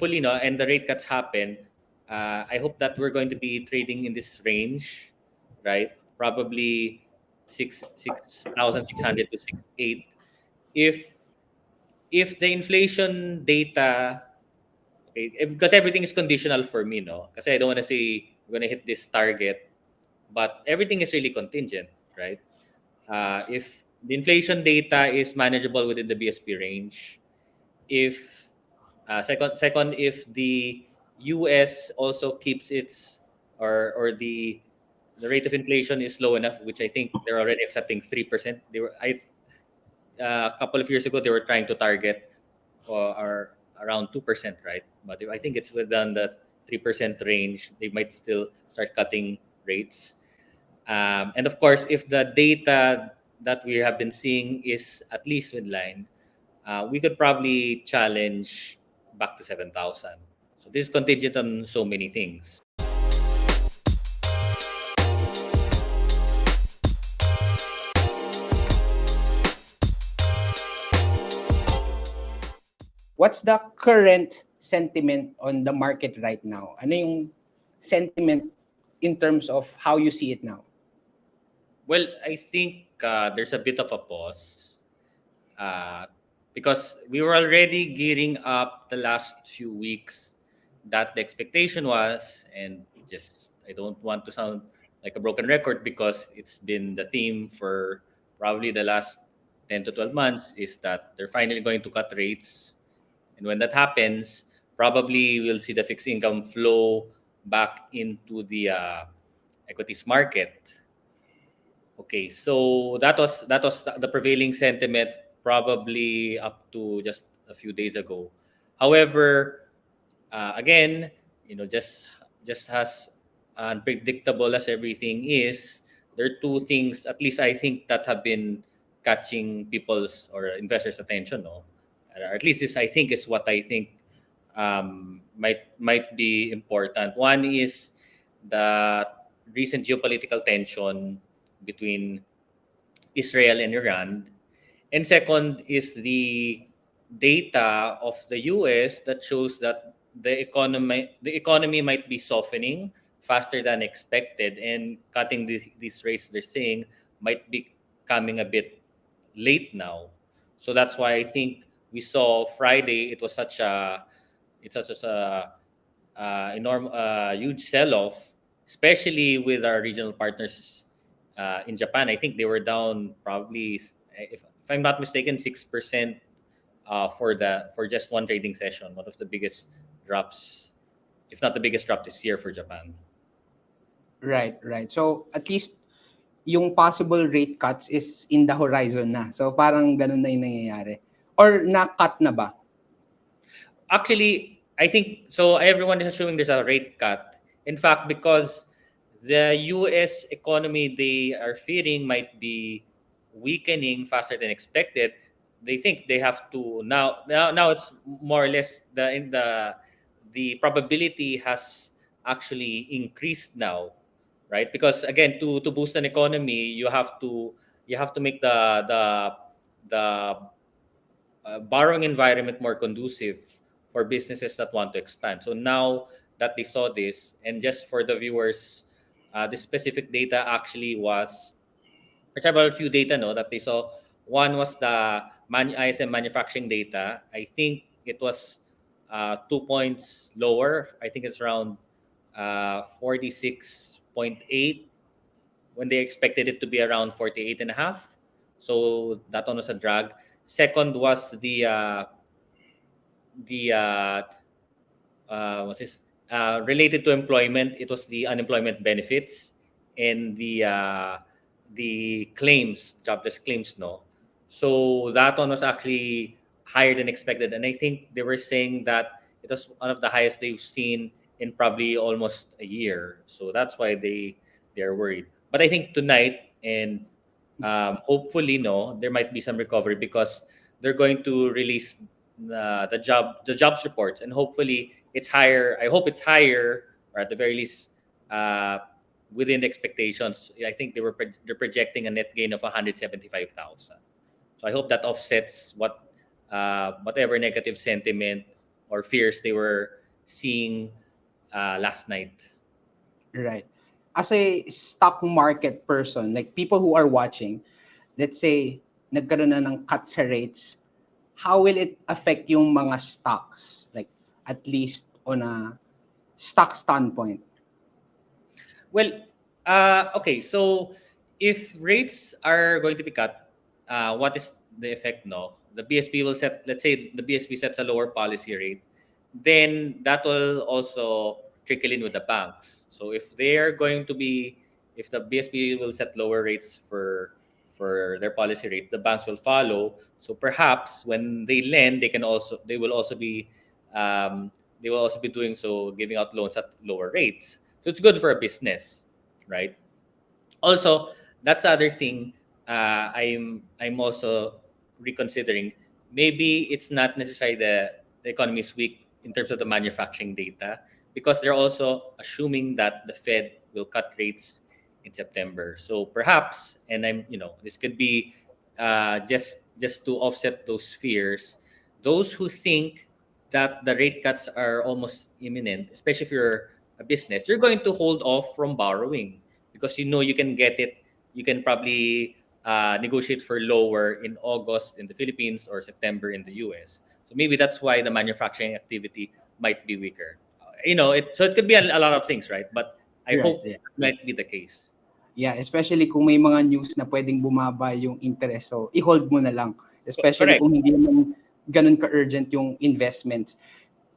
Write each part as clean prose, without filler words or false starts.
hopefully, no, and the rate cuts happen. I hope that we're going to be trading in this range, right? Probably 6,600 to 6,800. If the inflation data, okay, because everything is conditional for me, no, because I don't want to say we're going to hit this target, but everything is really contingent, right? If the inflation data is manageable within the BSP range, if second, if the US also keeps its or the rate of inflation is low enough, which I think they're already accepting 3%. They were a couple of years ago they were trying to target or around 2%, right? But if I think it's within the 3% range, they might still start cutting rates. And of course, if the data that we have been seeing is at least in line, we could probably challenge back to 7,000. So this is contingent on so many things. What's the current sentiment on the market right now? Ano yung sentiment in terms of how you see it now? Well, I think there's a bit of a pause uh, because we were already gearing up the last few weeks that the expectation was, and just I don't want to sound like a broken record because it's been the theme for probably the last 10 to 12 months is that they're finally going to cut rates. And when that happens, probably we'll see the fixed income flow back into the equities market. Okay, so that was the prevailing sentiment probably up to just a few days ago. However, again, just as unpredictable as everything is, there are two things at least I think that have been catching people's or investors' attention. No, or at least this I think is what I think might be important. One is the recent geopolitical tension between Israel and Iran, and second is the data of the US that shows that the economy might be softening faster than expected, and cutting these rates they're saying might be coming a bit late now. So that's why I think we saw Friday it was such a it's such as a enormous huge sell off, especially with our regional partners in Japan. I think they were down probably, if I'm not mistaken, 6% for just one trading session. One of the biggest drops, if not the biggest drop this year for Japan. Right, right. So at least yung possible rate cuts is in the horizon na. So parang ganun na yung nangyayari. Or na-cut na ba? Actually, I think so. Everyone is assuming there's a rate cut. In fact, because the U.S. economy they are fearing might be weakening faster than expected, they think they have to now it's more or less the probability has actually increased now, right? Because again, to boost an economy, you have to make the borrowing environment more conducive for businesses that want to expand. So now that they saw this, and just for the viewers, this specific data actually was several few data no that they saw. One was the ISM manufacturing data. I think it was 2 points lower. I think it's around 46.8 when they expected it to be around 48 and a half. So that one was a drag. Second was the what is related to employment. It was the unemployment benefits and the claims, jobless claims. No, so that one was actually higher than expected, and I think they were saying that it was one of the highest they've seen in probably almost a year. So that's why they're worried. But I think tonight and hopefully, no, there might be some recovery because they're going to release the jobs reports, and hopefully it's higher. I hope it's higher, or at the very least, within the expectations. I think they're projecting a net gain of 175,000. So I hope that offsets whatever negative sentiment or fears they were seeing last night. Right. As a stock market person, like people who are watching, let's say, nagkaroon na ng cut sa rates, how will it affect yung mga stocks? Like, at least on a stock standpoint. Well, okay. So if rates are going to be cut, what is the effect? No, the BSP will set. Let's say the BSP sets a lower policy rate, then that will also trickle in with the banks. So if they are going to be, if the BSP will set lower rates for their policy rate, the banks will follow. So perhaps when they lend, they will also be um, they will also be doing so, giving out loans at lower rates. So it's good for a business, right? Also, that's the other thing. I'm also reconsidering. Maybe it's not necessarily the economy is weak in terms of the manufacturing data, because they're also assuming that the Fed will cut rates in September. So perhaps, and this could be just to offset those fears. Those who think that the rate cuts are almost imminent, especially if you're a business, you're going to hold off from borrowing because you can get it. You can probably negotiate for lower in August in the Philippines or September in the US. So maybe that's why the manufacturing activity might be weaker. So it could be a lot of things, right? But I Right. hope Yeah. that might be the case. Yeah, especially kung may mga news na pwedeng bumaba yung interest. So, i-hold mo na lang. Especially Correct. kung hindi naman ganun ka-urgent yung investments.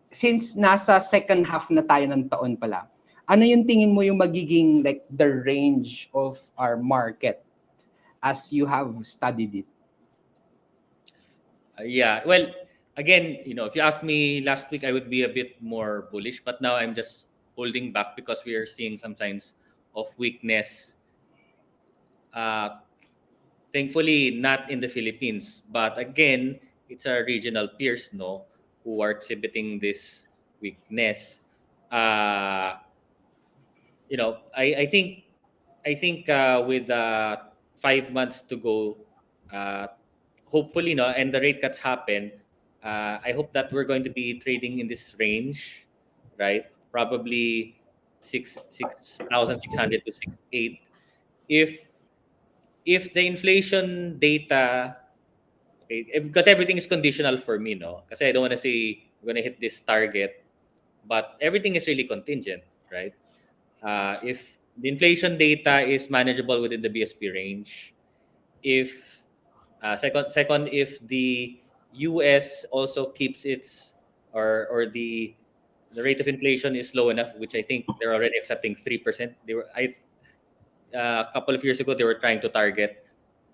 Since nasa second half na tayo ng taon pala, ano yung tingin mo yung magiging like the range of our market as you have studied it? Yeah. Well, again, if you asked me last week, I would be a bit more bullish, but now I'm just holding back because we are seeing some signs of weakness. Thankfully, not in the Philippines, but again, it's our regional peers, no, who are exhibiting this weakness. Uh, I think with 5 months to go, uh, hopefully, no, and the rate cuts happen. I hope that we're going to be trading in this range, right? Probably 6,600 to 6,800. If the inflation data, okay, because everything is conditional for me, no, because I don't want to say we're going to hit this target, but everything is really contingent, right? If the inflation data is manageable within the BSP range, if second, if the US also keeps its, or the rate of inflation is low enough, which I think they're already accepting 3%. A couple of years ago they were trying to target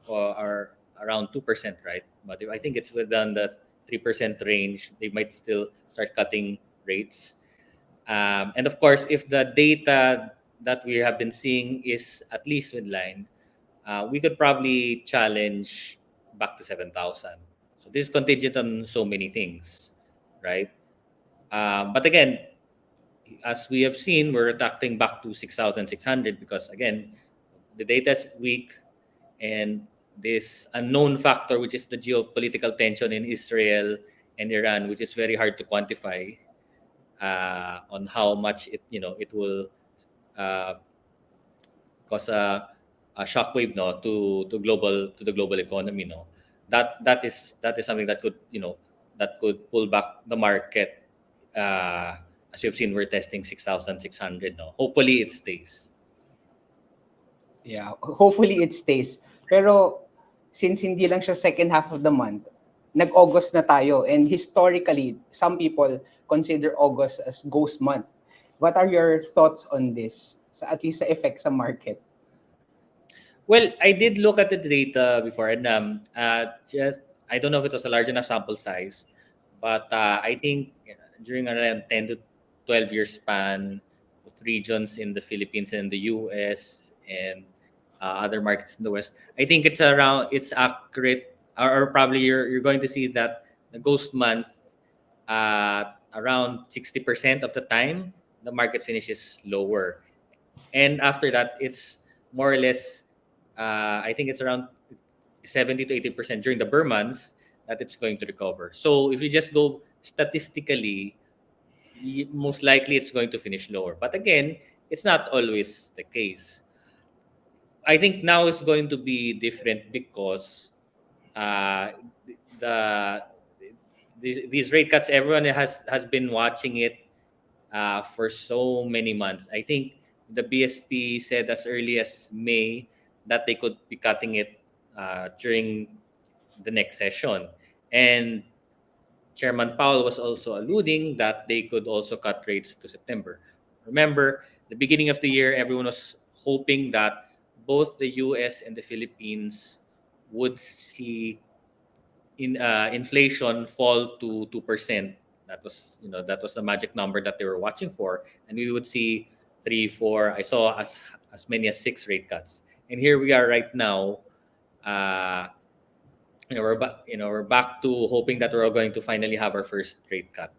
or around 2%, right? But if I think it's within the 3% range, they might still start cutting rates. And of course, if the data that we have been seeing is at least in line, we could probably challenge back to 7,000. So this is contingent on so many things, right? But again, as we have seen, we're retracting back to 6,600 because again, the data is weak, and this unknown factor, which is the geopolitical tension in Israel and Iran, which is very hard to quantify on how much it will uh, cause a shockwave, no, to the global economy, no. That is something that could pull back the market. As you've seen, we're testing 6,600, no. Hopefully it stays. Yeah, hopefully it stays. Pero since hindi lang siya second half of the month, nag-August na tayo, and historically, some people consider August as ghost month. What are your thoughts on this? At least sa effect sa market. Well, I did look at the data before, and just I don't know if it was a large enough sample size, but I think during around 10 to 12 year span, with regions in the Philippines and the U.S. and other markets in the West, I think it's accurate, or probably you're going to see that the ghost month, around 60% of the time the market finishes lower, and after that it's more or less, I think it's around 70 to 80% during the Burr months that it's going to recover. So if you just go statistically, most likely it's going to finish lower. But again, it's not always the case. I think now is going to be different because uh, the these rate cuts, everyone has been watching it for so many months. I think the BSP said as early as May that they could be cutting it during the next session. And Chairman Powell was also alluding that they could also cut rates to September. Remember, the beginning of the year, everyone was hoping that both the US and the Philippines would see inflation fall to 2%. That was the magic number that they were watching for, and we would see 3, 4. I saw as many as 6 rate cuts, and here we are right now. We're back. We're back to hoping that we're going to finally have our first rate cut.